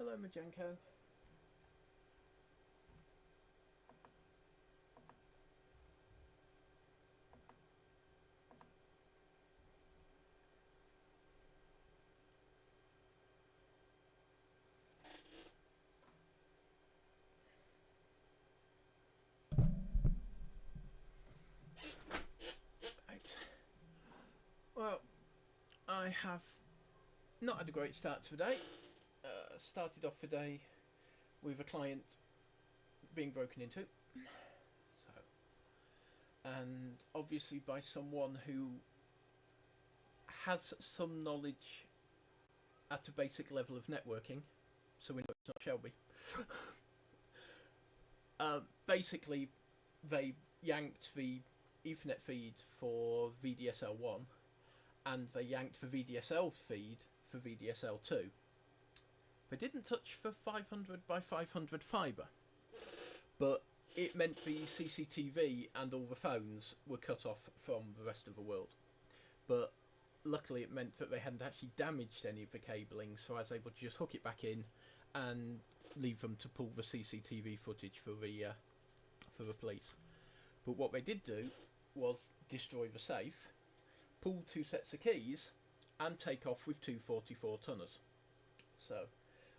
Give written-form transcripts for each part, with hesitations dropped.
Hello, Majenko. Right. Well, I have not had a great start today. Started off today with a client being broken into. So, and obviously by someone who has some knowledge at a basic level of networking. So we know it's not Shelby. Basically, they yanked the Ethernet feed for VDSL1 and they yanked the VDSL feed for VDSL2. They didn't touch the 500 by 500 fibre, but it meant the CCTV and all the phones were cut off from the rest of the world. But luckily it meant that they hadn't actually damaged any of the cabling, so I was able to just hook it back in and leave them to pull the CCTV footage for the police. But what they did do was destroy the safe, pull 2 sets of keys, and take off with 2 44-tonners. So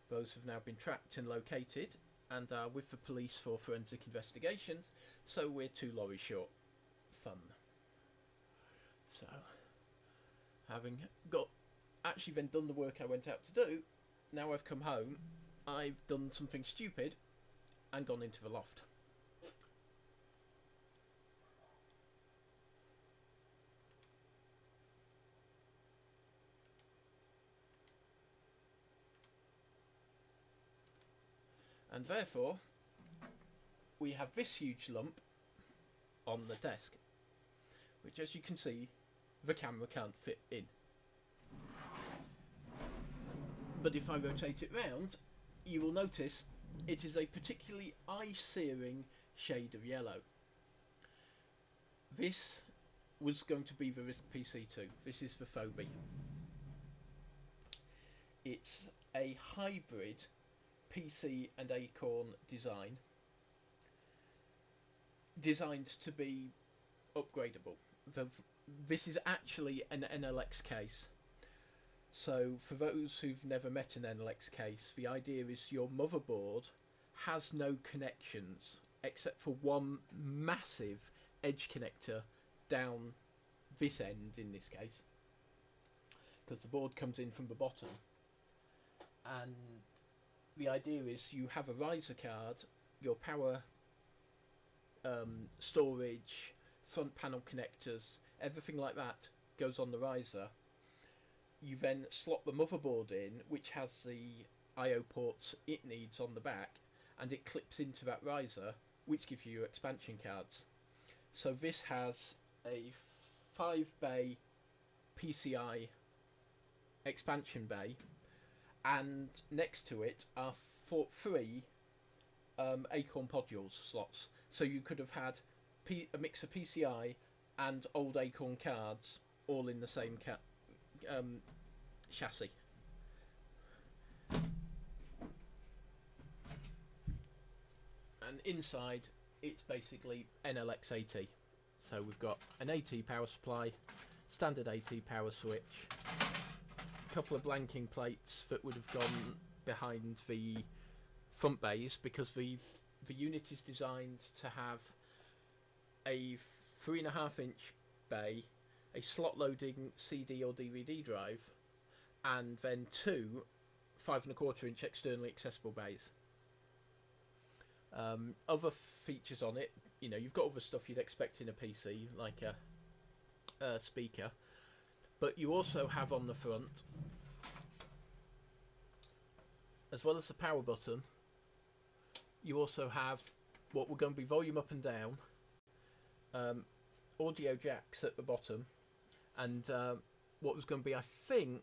those have now been tracked and located and are with the police for forensic investigations, so we're 2 lorries short. Fun. So, having actually then done the work I went out to do, now I've come home, I've done something stupid and gone into the loft. And therefore, we have this huge lump on the desk, which as you can see, the camera can't fit in. But if I rotate it round, you will notice it is a particularly eye-searing shade of yellow. This was going to be the Risk PC2. This is the Phoebe. It's a hybrid PC and Acorn design, designed to be upgradable. This is actually an NLX case. So for those who've never met an NLX case, the idea is your motherboard has no connections except for one massive edge connector down this end in this case, because the board comes in from the bottom, and the idea is you have a riser card, your power, storage, front panel connectors, everything like that goes on the riser. You then slot the motherboard in, which has the I/O ports it needs on the back, and it clips into that riser, which gives you your expansion cards. So this has a 5-bay PCI expansion bay, and next to it are 3 Acorn Podules slots. So you could have had a mix of PCI and old Acorn cards all in the same chassis. And inside it's basically NLX AT. So we've got an AT power supply, standard AT power switch, a couple of blanking plates that would have gone behind the front bays, because the unit is designed to have a 3.5-inch bay, a slot loading CD or DVD drive, and then 2 5.25-inch externally accessible bays. Other features on it, you've got all the stuff you'd expect in a PC, like a speaker, but you also have on the front, as well as the power button, you also have what were going to be volume up and down, audio jacks at the bottom, and what was going to be, I think,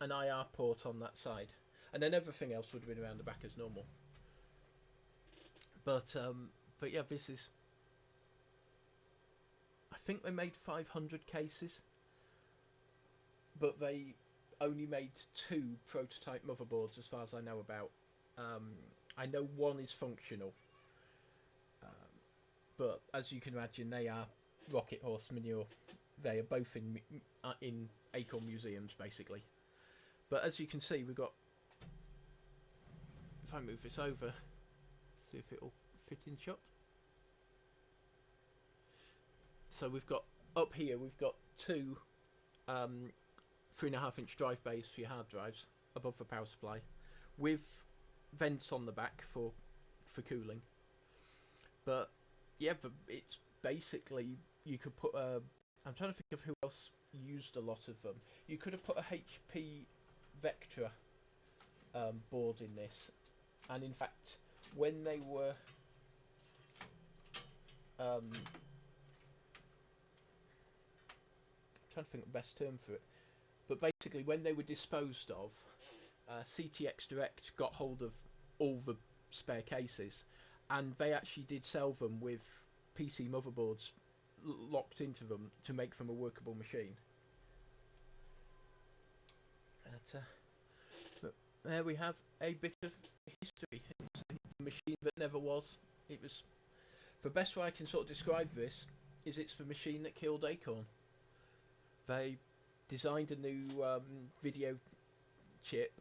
an IR port on that side, and then everything else would have been around the back as normal. But yeah, this is, I think they made 500 cases, but they only made 2 prototype motherboards as far as I know about I know one is functional, but as you can imagine, they are rocket horse manure. They are both in acorn museums, basically. But as you can see, we've got. If I move this over, see if it'll fit in shot. So we've got up here. We've got two 3.5-inch drive bays for your hard drives above the power supply, with vents on the back for cooling. But yeah, it's basically you could put a. I'm trying to think of who else used a lot of them. You could have put a HP Vectra board in this, and in fact, when they were trying to think of the best term for it, but basically when they were disposed of, CTX Direct got hold of all the spare cases, and they actually did sell them with PC motherboards locked into them to make them a workable machine. But there we have a bit of history. It's a machine that never was. It was. The best way I can sort of describe this is it's the machine that killed Acorn. They designed a new video chip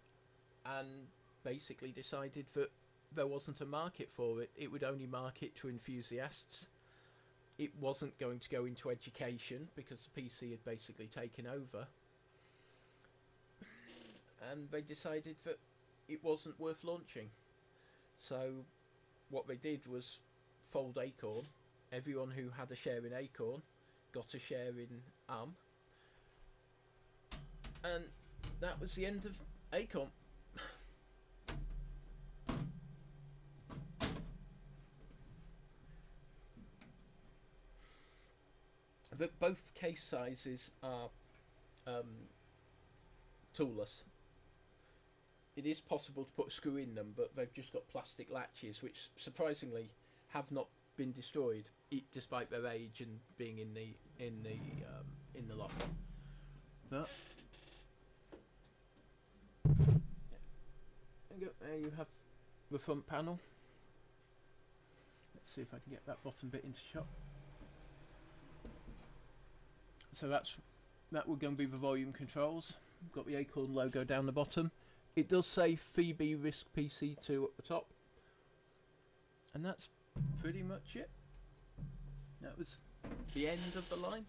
and basically decided that there wasn't a market for it. It would only market to enthusiasts. It wasn't going to go into education because the PC had basically taken over. And they decided that it wasn't worth launching. So what they did was fold Acorn. Everyone who had a share in Acorn got a share in ARM. And that was the end of Acorn. But both case sizes are toolless. It is possible to put a screw in them, but they've just got plastic latches, which surprisingly have not been destroyed, despite their age and being in the loft. But there you have the front panel. Let's see if I can get that bottom bit into shot. So that we're going to be the volume controls. We've got the Acorn logo down the bottom. It does say Phoebe RISC PC 2 at the top. And that's pretty much it. That was the end of the line.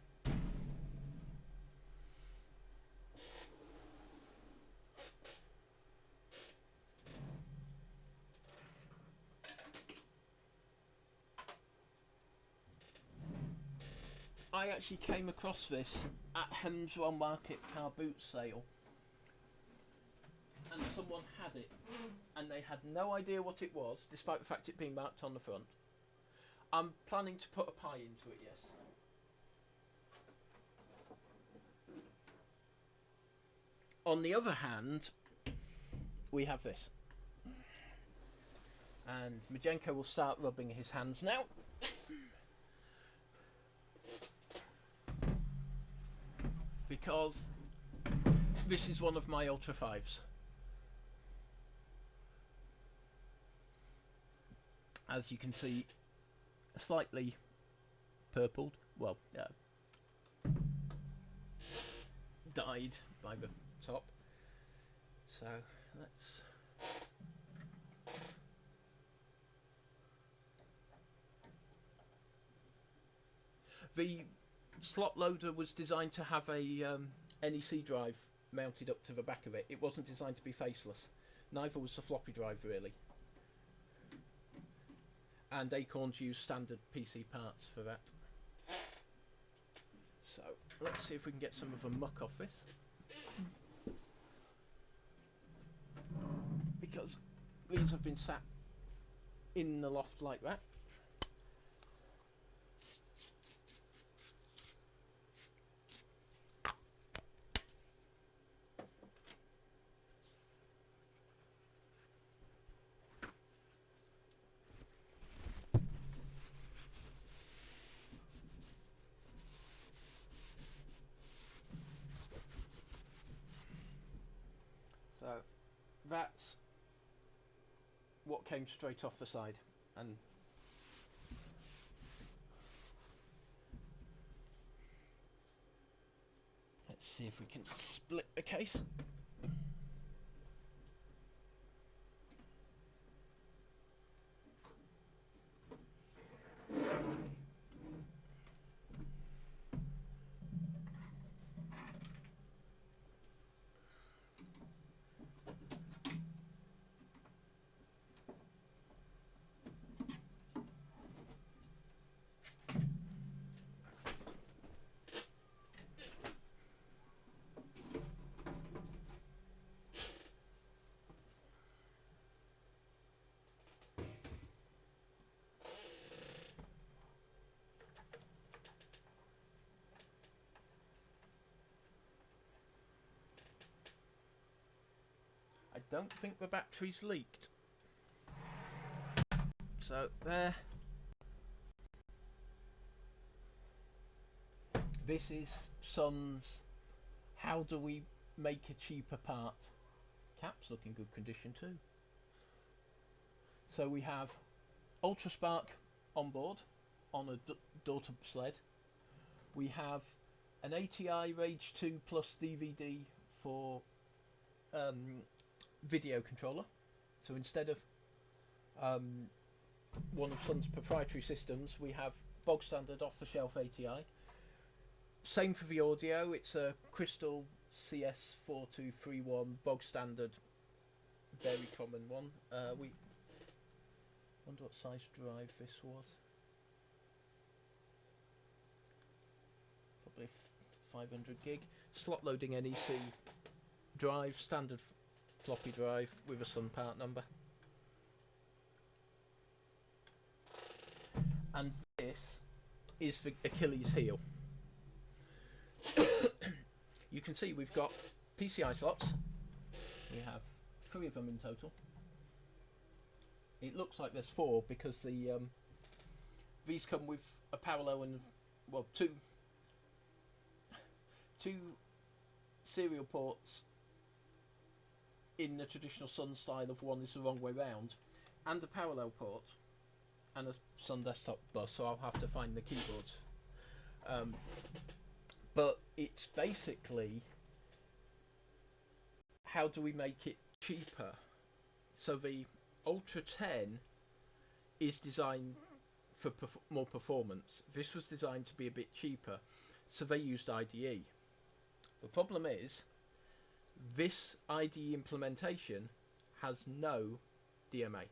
I actually came across this at Hemswell Market car boot sale, and someone had it, and they had no idea what it was, despite the fact it being marked on the front. I'm planning to put a pie into it, yes. On the other hand, we have this. And Majenko will start rubbing his hands now. Because this is one of my Ultra 5s. As you can see, slightly purpled, well, dyed by the top. So let's... The slot loader was designed to have a NEC drive mounted up to the back of it. It wasn't designed to be faceless. Neither was the floppy drive, really. And Acorns use standard PC parts for that. So let's see if we can get some of the muck off this. Because these have been sat in the loft like that. So that's came straight off the side, and let's see if we can split the case. I don't think the battery's leaked. So there. This is Sun's how do we make a cheaper part. Cap's look in good condition too. So we have Ultra Spark on board on a daughter sled. We have an ATI Rage 2 plus DVD for video controller. So instead of one of Sun's proprietary systems, we have bog standard off the shelf ATI. Same for the audio, it's a Crystal CS4231 bog standard, very common one. We wonder what size drive this was. Probably 500 gig. Slot loading NEC drive, standard floppy drive with a Sun part number. And this is the Achilles heel. You can see we've got PCI slots. We have 3 of them in total. It looks like there's 4 because these come with a parallel and, well, two serial ports in the traditional Sun style of one is the wrong way round, and a parallel port and a Sun desktop bus, so I'll have to find the keyboards. But it's basically how do we make it cheaper. So the Ultra 10 is designed for more performance. This was designed to be a bit cheaper, so they used IDE. The problem is this IDE implementation has no DMA.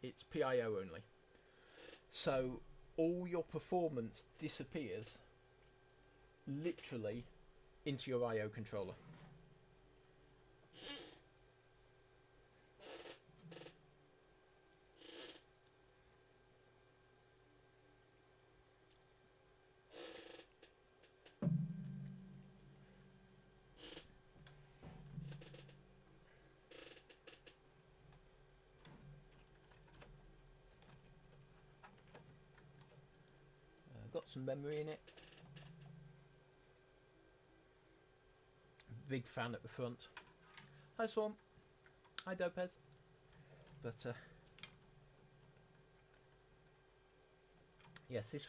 It's PIO only. So all your performance disappears literally into your IO controller. Got some memory in it. Big fan at the front. Hi Swarm. Hi Dopez. But yes, this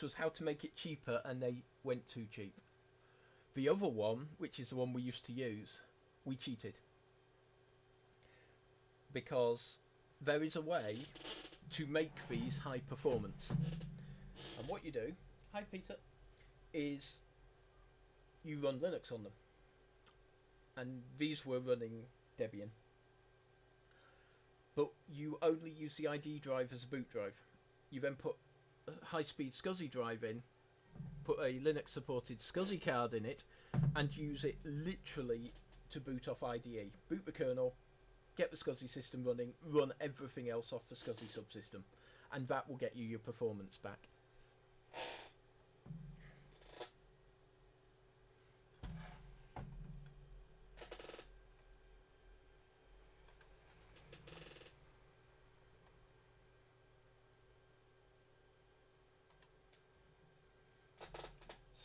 was how to make it cheaper, and they went too cheap. The other one, which is the one we used to use, we cheated. Because there is a way to make these high performance. And what you do, hi Peter, is you run Linux on them. And these were running Debian. But you only use the ID drive as a boot drive. You then put a high-speed SCSI drive in, put a Linux supported SCSI card in it, and use it literally to boot off IDE. Boot the kernel, get the SCSI system running, run everything else off the SCSI subsystem. And that will get you your performance back.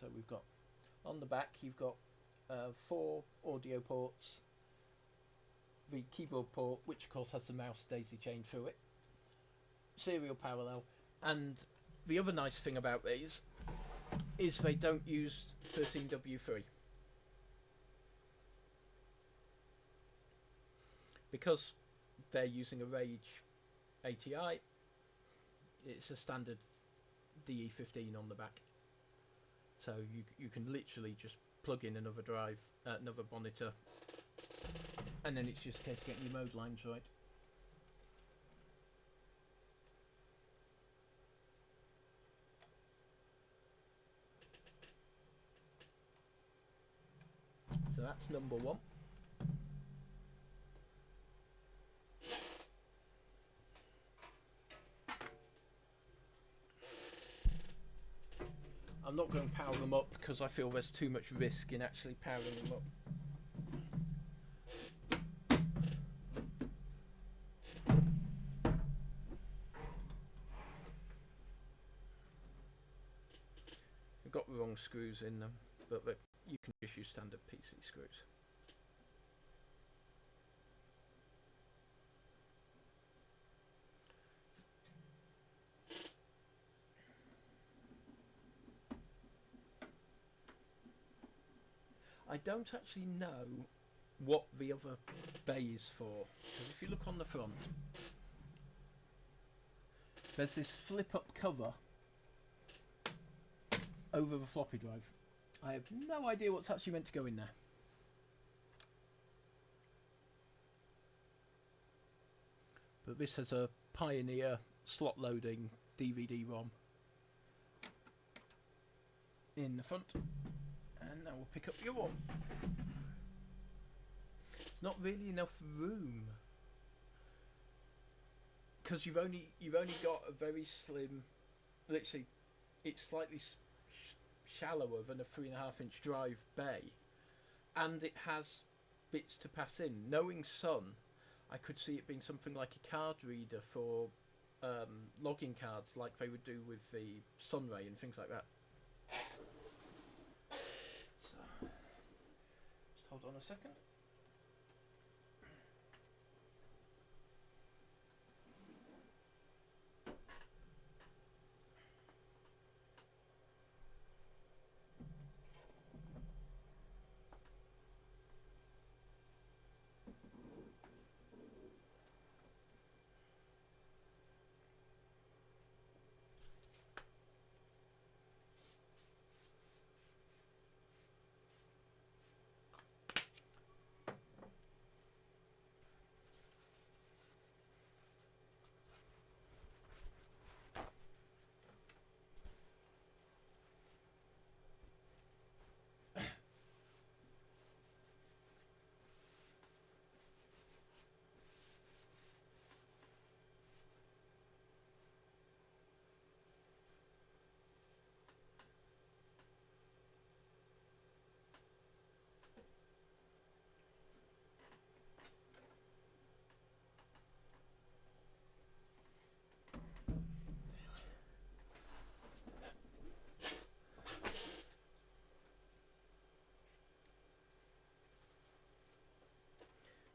So we've got, on the back you've got 4 audio ports, the keyboard port, which of course has the mouse daisy chain through it, serial parallel, and the other nice thing about these is they don't use 13W3. Because they're using a Rage ATI, it's a standard DE15 on the back. So you can literally just plug in another drive, another monitor, and then it's just a case of getting your mode lines right. So that's number one. I'm not going to power them up because I feel there's too much risk in actually powering them up. I've got the wrong screws in them, but you can just use standard PC screws. I don't actually know what the other bay is for, because if you look on the front, there's this flip-up cover over the floppy drive. I have no idea what's actually meant to go in there. But this has a Pioneer slot loading DVD-ROM in the front. And now we'll pick up your one. It's not really enough room because you've only got a very slim. Literally, it's slightly shallower than a 3.5-inch drive bay, and it has bits to pass in. Knowing Sun, I could see it being something like a card reader for logging cards, like they would do with the Sunray and things like that. Hold on a second.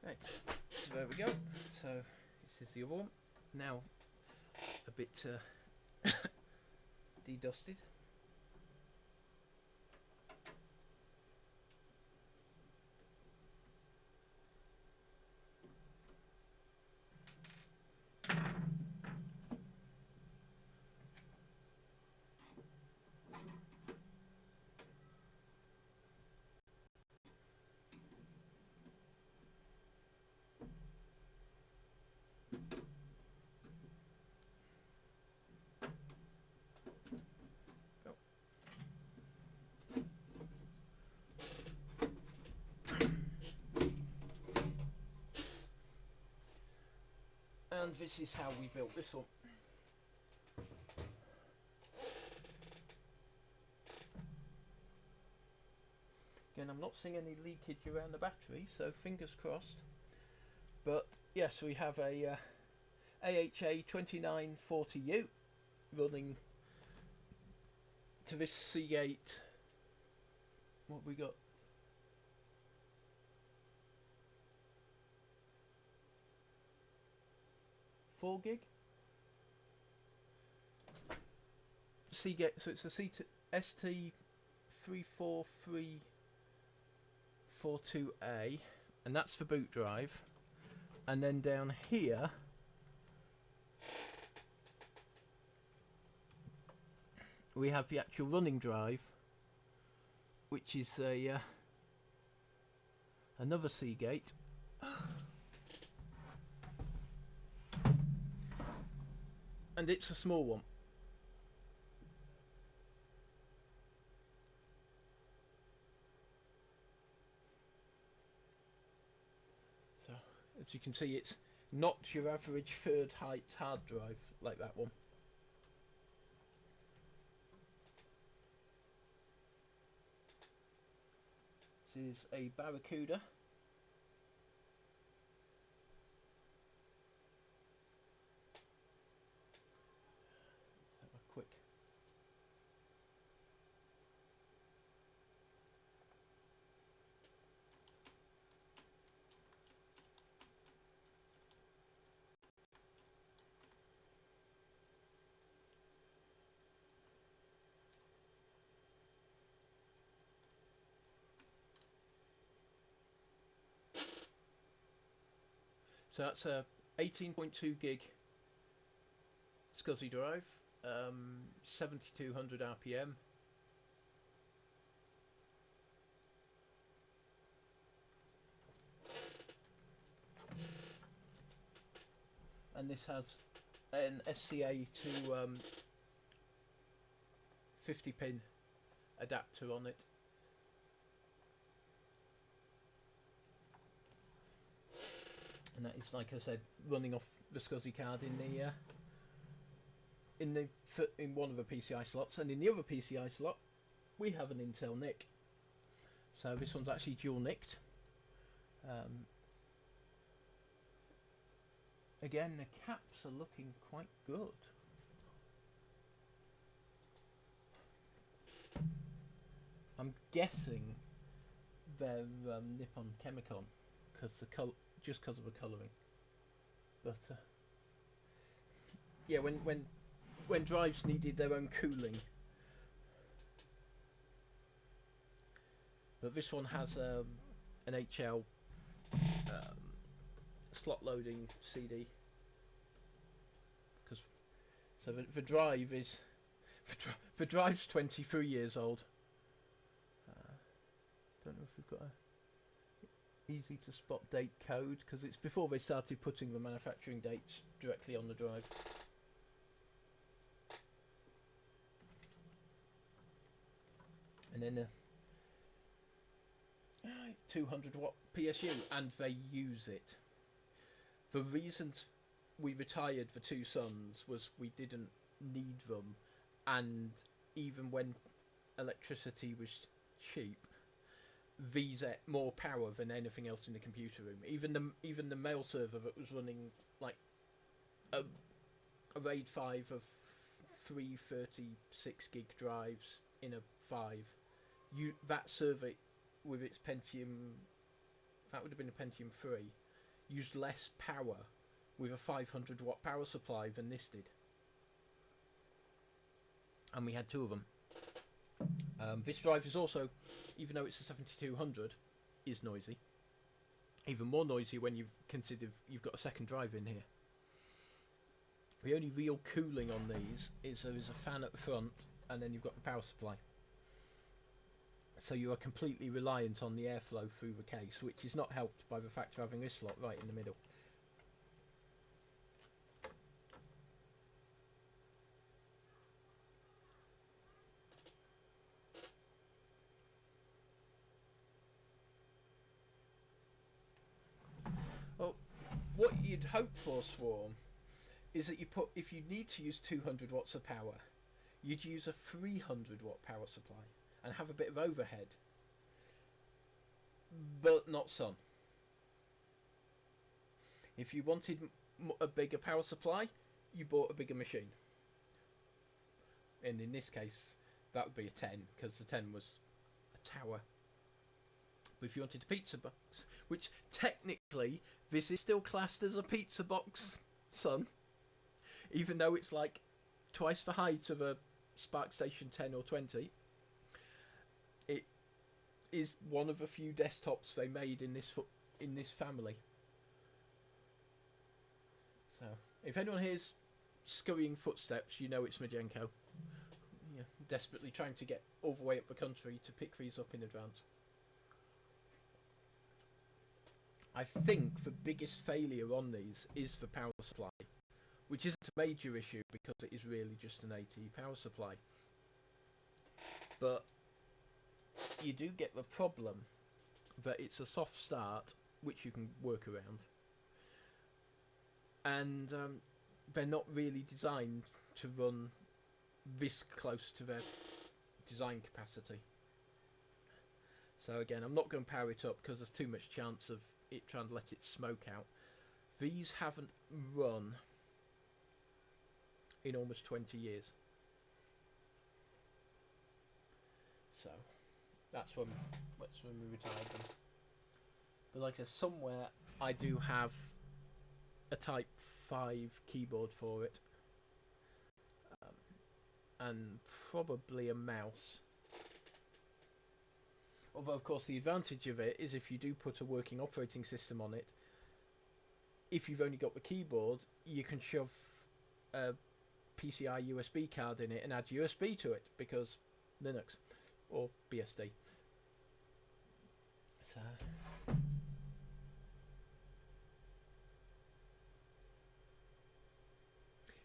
Right, so there we go. So this is the other one. Now a bit de-dusted. And this is how we built this one. Again, I'm not seeing any leakage around the battery, so fingers crossed. But yes, we have a AHA 2940U running to this Seagate. What have we got? 4 gig. Seagate, so it's a ST34342A, and that's for boot drive. And then down here we have the actual running drive, which is a another Seagate. And it's a small one. So, as you can see, it's not your average third height hard drive like that one. This is a Barracuda. Let's have a quick. So that's a 18.2 gig SCSI drive, 7200 RPM. And this has an SCA to 50 pin adapter on it. And that is, like I said, running off the SCSI card in one of the PCI slots, and in the other PCI slot we have an Intel NIC. So this one's actually dual NICed. Again, the caps are looking quite good. I'm guessing they're Nippon Chemicon because just because of the colouring. But yeah, when drives needed their own cooling. But this one has an HL slot loading CD. Because so the drive is the drive's 23 years old. Don't know if we've got a easy to spot date code, because it's before they started putting the manufacturing dates directly on the drive. And then 200 watt PSU, and they use it. The reasons we retired the two Suns was we didn't need them, and even when electricity was cheap, these ate more power than anything else in the computer room. Even the mail server that was running like a RAID 5 of 336 gig drives in a 5, that server with its Pentium, that would have been a Pentium 3, used less power with a 500 watt power supply than this did. And we had two of them. This drive is also, even though it's a 7200, is noisy. Even more noisy when you consider you've got a second drive in here. The only real cooling on these is there is a fan at the front, and then you've got the power supply. So you are completely reliant on the airflow through the case, which is not helped by the fact of having this slot right in the middle. Well, what you'd hope for, Swarm, is that if you need to use 200 watts of power, you'd use a 300 watt power supply and have a bit of overhead. But not Sun. If you wanted a bigger power supply, you bought a bigger machine. And in this case, that would be a 10, because the 10 was a tower. But if you wanted a pizza box, which technically this is still classed as a pizza box, Sun, Even though it's like twice the height of a SparkStation 10 or 20, it is one of a few desktops they made in this family. So, if anyone hears scurrying footsteps, you know it's Majenko. Yeah, desperately trying to get all the way up the country to pick these up in advance. I think the biggest failure on these is the power supply, which isn't a major issue because it is really just an AT power supply. But you do get the problem that it's a soft start, which you can work around, and they're not really designed to run this close to their design capacity. So again, I'm not going to power it up because there's too much chance of it trying to let its smoke out. These haven't run in almost 20 years. So that's when we retired them. But like I said, somewhere I do have a Type 5 keyboard for it. And probably a mouse. Although, of course, the advantage of it is if you do put a working operating system on it, if you've only got the keyboard, you can shove a PCI USB card in it and add USB to it, because Linux or BSD. So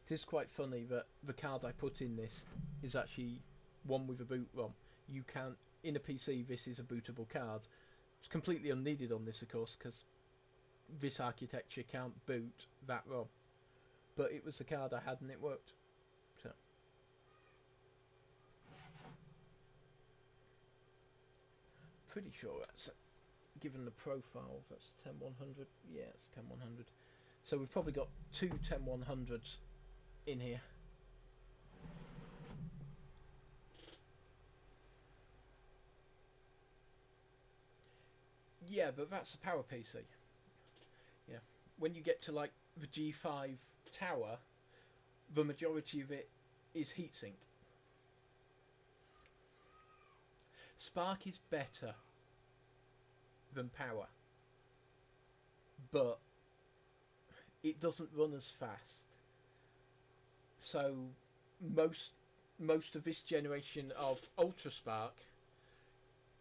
it is quite funny that the card I put in this is actually one with a boot ROM. You can, in a PC, this is a bootable card. It's completely unneeded on this, of course, because this architecture can't boot that ROM. But it was the card I had and it worked. So pretty sure that's, given the profile, that's 10100. Yeah, it's 10100. So we've probably got two 10100s in here. Yeah, but that's a power PC. Yeah, when you get to like the G5 tower, the majority of it is heatsink. Spark is better than power, but it doesn't run as fast. So most of this generation of Ultra Spark,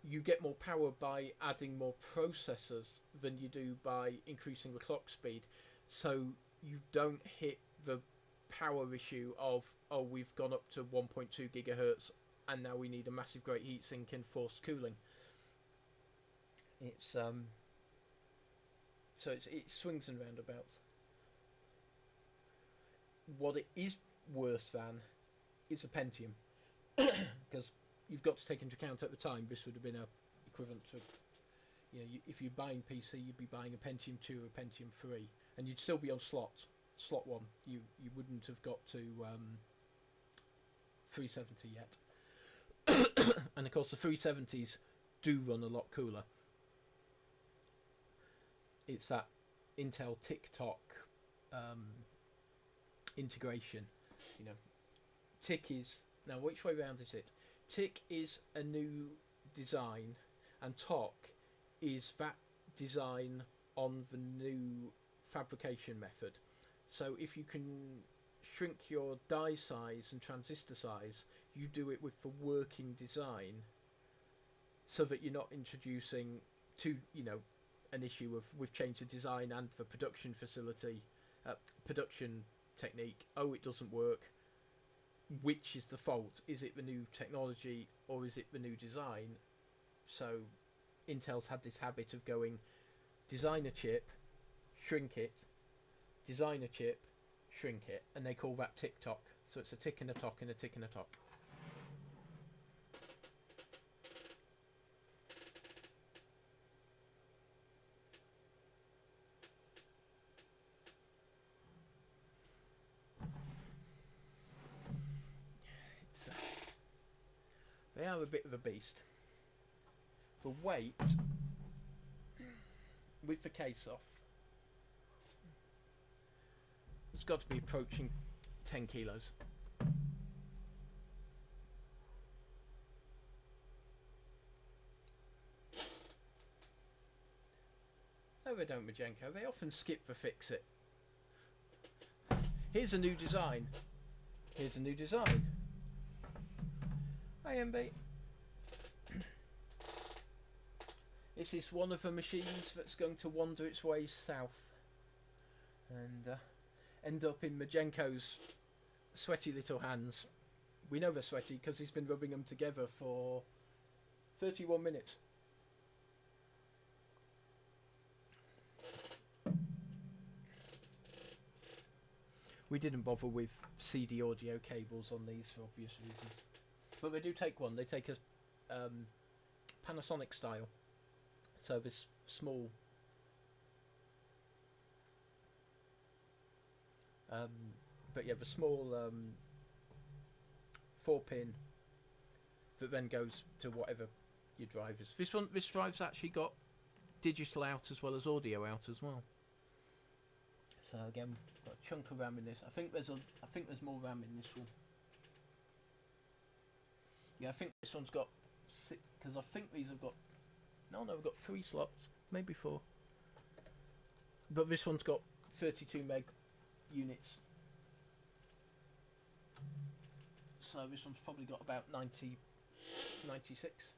you get more power by adding more processors than you do by increasing the clock speed. So you don't hit the power issue of, oh, we've gone up to 1.2 gigahertz and now we need a massive great heatsink and forced cooling. It's so it swings and roundabouts. What it is worse than is a Pentium, because you've got to take into account at the time this would have been a equivalent to, you know, if you're buying PC, you'd be buying a Pentium 2 or a Pentium 3, and you'd still be on slot 1. You wouldn't have got to 370 yet. And of course the 370s do run a lot cooler. It's that Intel TickTock integration. You know, Tick is, now which way round is it? Tick is a new design, and Tock is that design on the new fabrication method. So if you can shrink your die size and transistor size, you do it with the working design, so that you're not introducing an issue of we've changed the design and the production facility, production technique. Oh, it doesn't work. Which is the fault? Is it the new technology or is it the new design? So Intel's had this habit of going design a chip, shrink it, design a chip, shrink it, and they call that tick-tock. So it's a tick and a tock and a tick and a tock. They are a bit of a beast. The weight, with the case off, it's got to be approaching 10 kilos. No, they don't, Majenko. They often skip the fix it. Here's a new design. Here's a new design. Hi, MB. This is one of the machines that's going to wander its way south and end up in Majenko's sweaty little hands. We know they're sweaty because he's been rubbing them together for 31 minutes. We didn't bother with CD audio cables on these for obvious reasons. But they do take one. They take a Panasonic style. So this small but yeah, the small 4-pin that then goes to whatever your drive is. This drive's actually got digital out as well as audio out as well. So again, got a chunk of RAM in this. I think there's more RAM in this one. Yeah, I think this one's got 6, because I think these have got we've got 3 slots, maybe 4. But this one's got 32 meg units. So this one's probably got about 96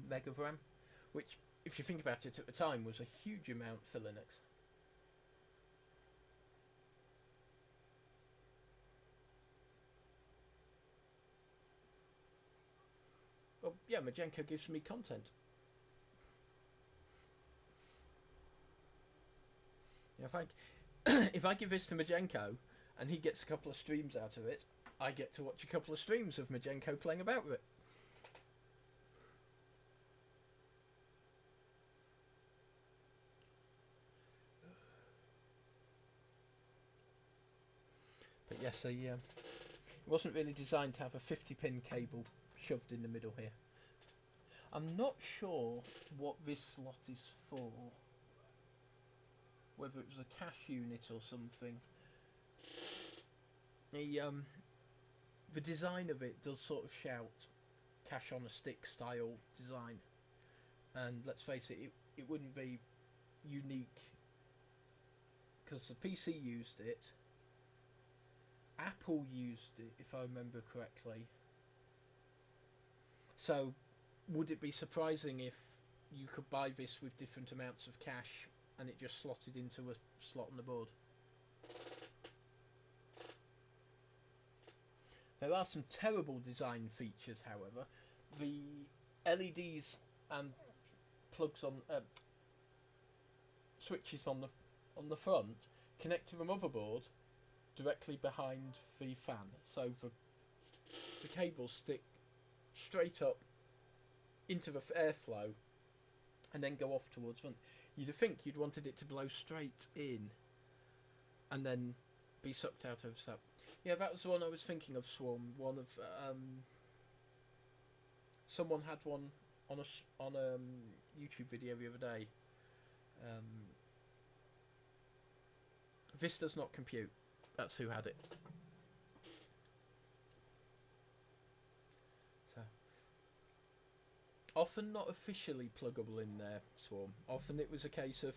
meg of RAM, which, if you think about it, at the time was a huge amount for Linux. Well, yeah, Majenko gives me content. If I give this to Majenko and he gets a couple of streams out of it, I get to watch a couple of streams of Majenko playing about with it. But yes, it wasn't really designed to have a 50-pin cable shoved in the middle here. I'm not sure what this slot is for. Whether it was a cache unit or something. The design of it does sort of shout cache on a stick style design. And let's face it, it wouldn't be unique because the PC used it. Apple used it, if I remember correctly. So, would it be surprising if you could buy this with different amounts of cache and it just slotted into a slot on the board? There are some terrible design features, however. The LEDs and plugs on switches on the front connect to the motherboard directly behind the fan, so the cables stick straight up into the airflow and then go off towards front. You'd think you'd wanted it to blow straight in and then be sucked out of the. Yeah, that was the one I was thinking of, Swarm. One of someone had one on a YouTube video the other day. This does not compute. That's who had it. So often not officially pluggable in there, Swarm. Often it was a case of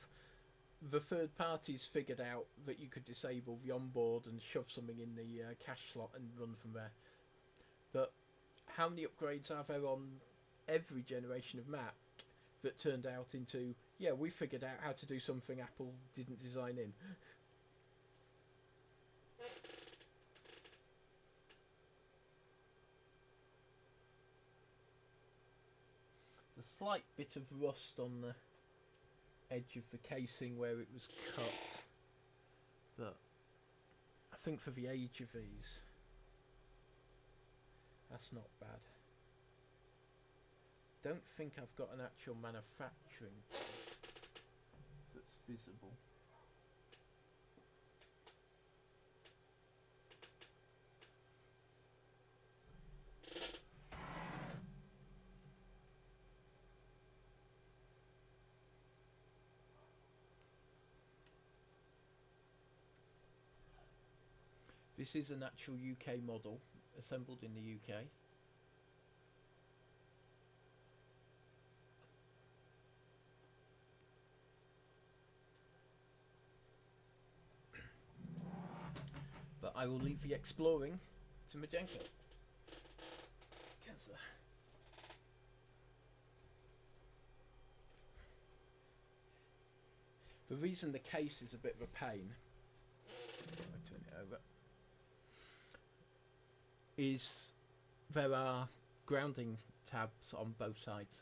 the third parties figured out that you could disable the onboard and shove something in the cache slot and run from there. But how many upgrades are there on every generation of Mac that turned out into, yeah, we figured out how to do something Apple didn't design in? There's a slight bit of rust on the edge of the casing where it was cut, but I think for the age of these, that's not bad. Don't think I've got an actual manufacturing that's visible. This is an actual UK model, assembled in the UK. But I will leave the exploring to Majenko. The reason the case is a bit of a pain, I'll turn it over, is there are grounding tabs on both sides.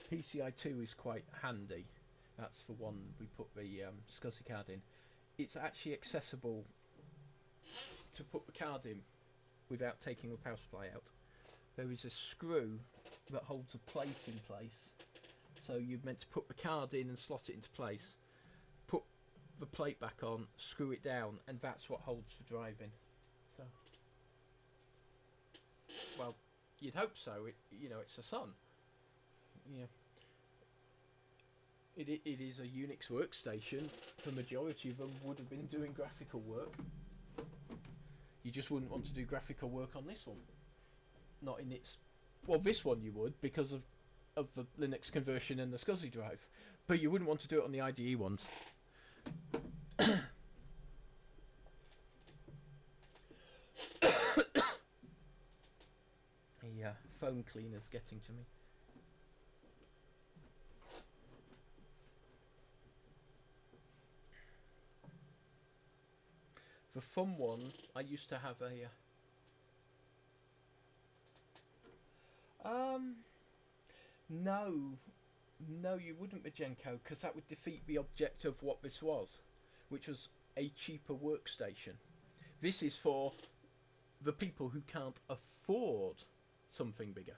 PCI 2 is quite handy. That's the one we put the SCSI card in. It's actually accessible to put the card in without taking the power supply out. There is a screw that holds a plate in place. So you're meant to put the card in and slot it into place, put the plate back on, screw it down, and that's what holds the drive in. So, well, you'd hope so. It's a Sun. Yeah. It is a Unix workstation. The majority of them would have been doing graphical work. You just wouldn't want to do graphical work on this one. Not in its... Well, this one you would, because of the Linux conversion and the SCSI drive. But you wouldn't want to do it on the IDE ones. The phone cleaner's getting to me. The fun one, I used to have a... No, you wouldn't, Majenko, because that would defeat the object of what this was, which was a cheaper workstation. This is for the people who can't afford something bigger.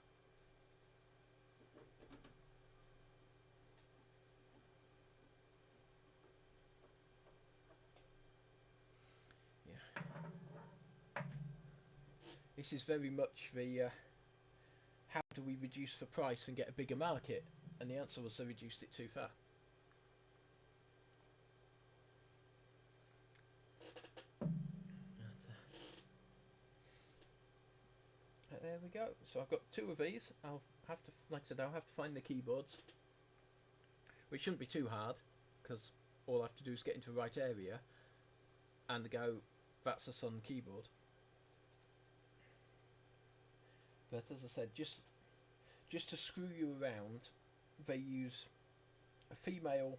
This is very much the how do we reduce the price and get a bigger market? And the answer was they reduced it too far. There we go. So I've got two of these. I'll have to, like I said, I'll have to find the keyboards, which shouldn't be too hard, because all I have to do is get into the right area and go, that's a Sun keyboard. But as I said, just to screw you around, they use a female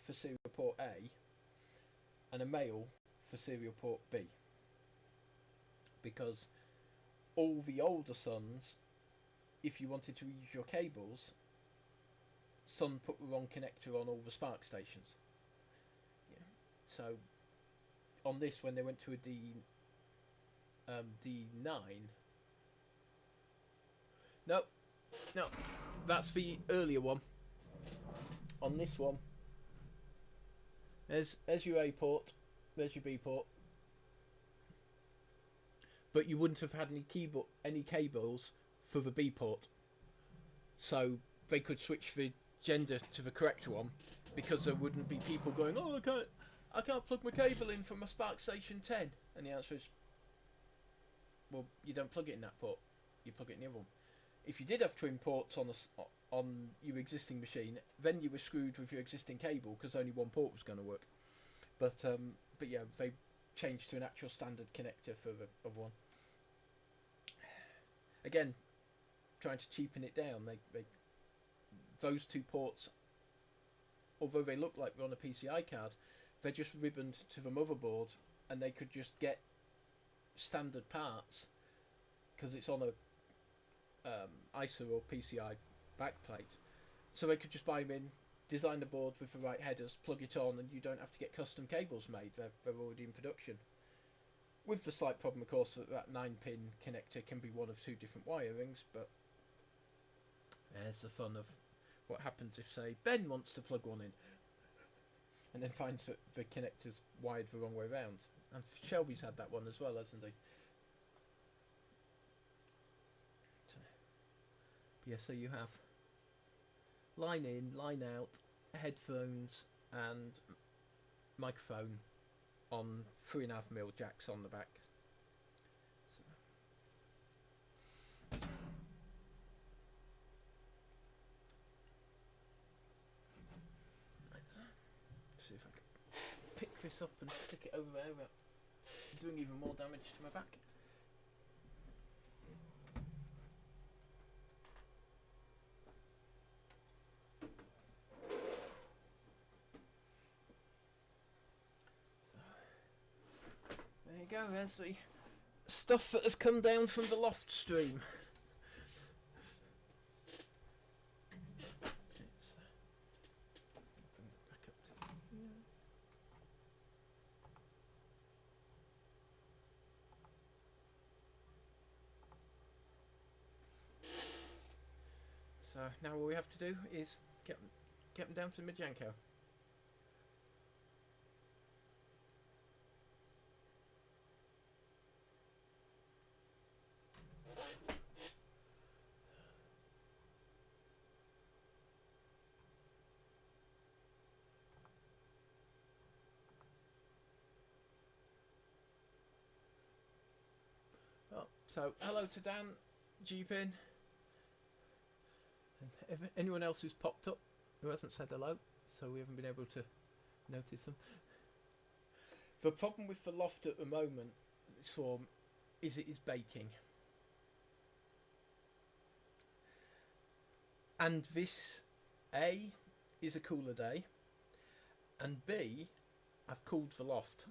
for serial port A and a male for serial port B. Because all the older Suns, if you wanted to use your cables, Sun put the wrong connector on all the Spark stations. Yeah. So on this, when they went to a D9, no, that's the earlier one. On this one, there's your A port, there's your B port, but you wouldn't have had any cables for the B port, so they could switch the gender to the correct one, because there wouldn't be people going, oh, I can't plug my cable in from my Spark Station 10, and the answer is, well, you don't plug it in that port, you plug it in the other one. If you did have twin ports on your existing machine, then you were screwed with your existing cable, because only one port was going to work. But yeah, they changed to an actual standard connector for the other one. Again, trying to cheapen it down. Those two ports, although they look like they're on a PCI card, they're just ribboned to the motherboard, and they could just get standard parts because it's on a ISA or PCI backplate, so they could just buy them in, design the board with the right headers, plug it on, and you don't have to get custom cables made. They're already in production, with the slight problem of course that 9-pin connector can be one of two different wirings. But there's the fun of what happens if, say, Ben wants to plug one in. and then finds that the connector's wired the wrong way round. And Shelby's had that one as well, hasn't he? Yeah, so you have line in, line out, headphones and microphone on 3.5mm jacks on the back. So. See if I can pick this up and stick it over there without doing even more damage to my back. There you go, there's the stuff that has come down from the Loft stream. Bring it back up to here. So now all we have to do is get them down to Mijanko. Oh, so hello to Dan, Jeepin, and anyone else who's popped up who hasn't said hello, so we haven't been able to notice them. The problem with the Loft at the moment, Swarm, is it is baking. And this, A, is a cooler day, and B, I've cooled the Loft.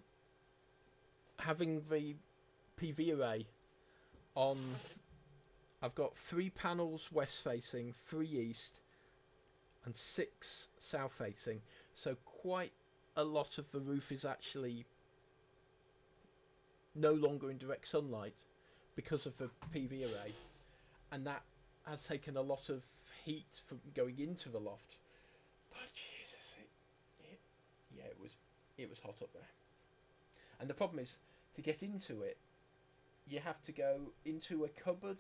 Having the PV array on, I've got 3 panels west facing, 3 east, and 6 south facing. So quite a lot of the roof is actually no longer in direct sunlight because of the PV array, and that has taken a lot of heat from going into the Loft. But Jesus, it was hot up there. And the problem is, to get into it, you have to go into a cupboard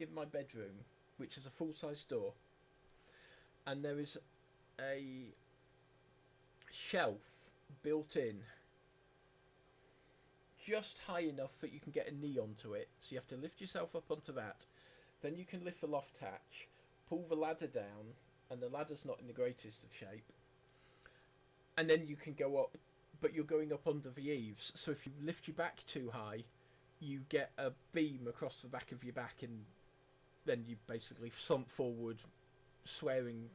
in my bedroom, which is a full-size door, and there is a shelf built in just high enough that you can get a knee onto it, so you have to lift yourself up onto that, then you can lift the Loft hatch, pull the ladder down, and the ladder's not in the greatest of shape, and then you can go up, but you're going up under the eaves, so if you lift your back too high, you get a beam across the back of your back, and then you basically slump forward, swearing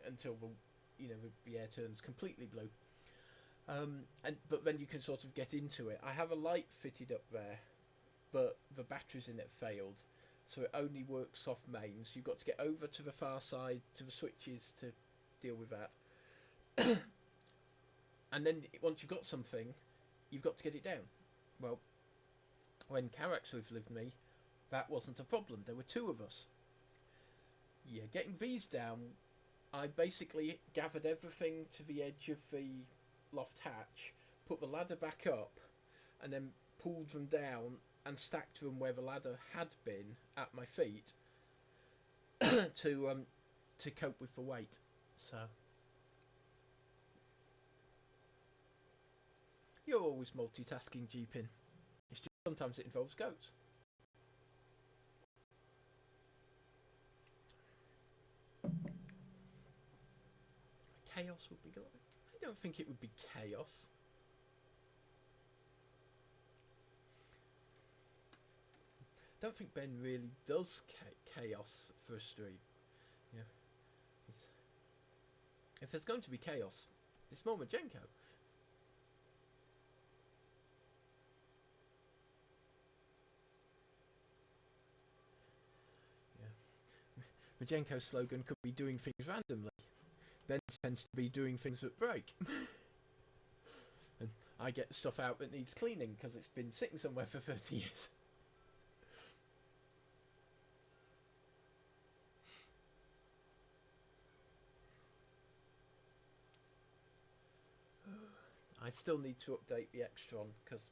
until the air turns completely blue. But then you can sort of get into it. I have a light fitted up there, but the batteries in it failed, so it only works off mains. You've got to get over to the far side to the switches to deal with that. And then once you've got something, you've got to get it down. Well, when Carax lived with me, that wasn't a problem. There were 2 of us. Yeah, getting these down, I basically gathered everything to the edge of the Loft hatch, put the ladder back up, and then pulled them down and stacked them where the ladder had been at my feet to cope with the weight. So you're always multitasking, Jeepin. It's just sometimes it involves goats. Chaos would be good. I don't think it would be chaos. I don't think Ben really does chaos for a stream. Yeah, if there's going to be chaos, it's more Majenko. Yeah, Majenko's slogan could be doing things randomly. Ben tends to be doing things that break. And I get stuff out that needs cleaning because it's been sitting somewhere for 30 years. I still need to update the Extron because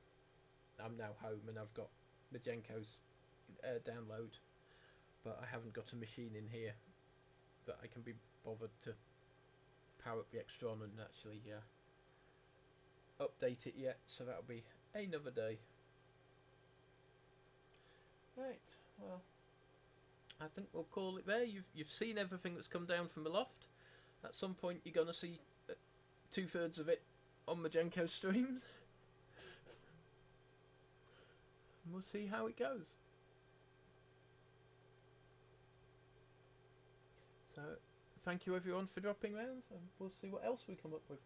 I'm now home and I've got Majenko's download, but I haven't got a machine in here that I can be bothered to power up the Extron and actually update it yet, so that'll be another day. Right, well, I think we'll call it there. You've seen everything that's come down from the loft. At some point you're going to see 2/3 of it on Majenko's streams. And we'll see how it goes. So, thank you everyone for dropping round, and we'll see what else we come up with.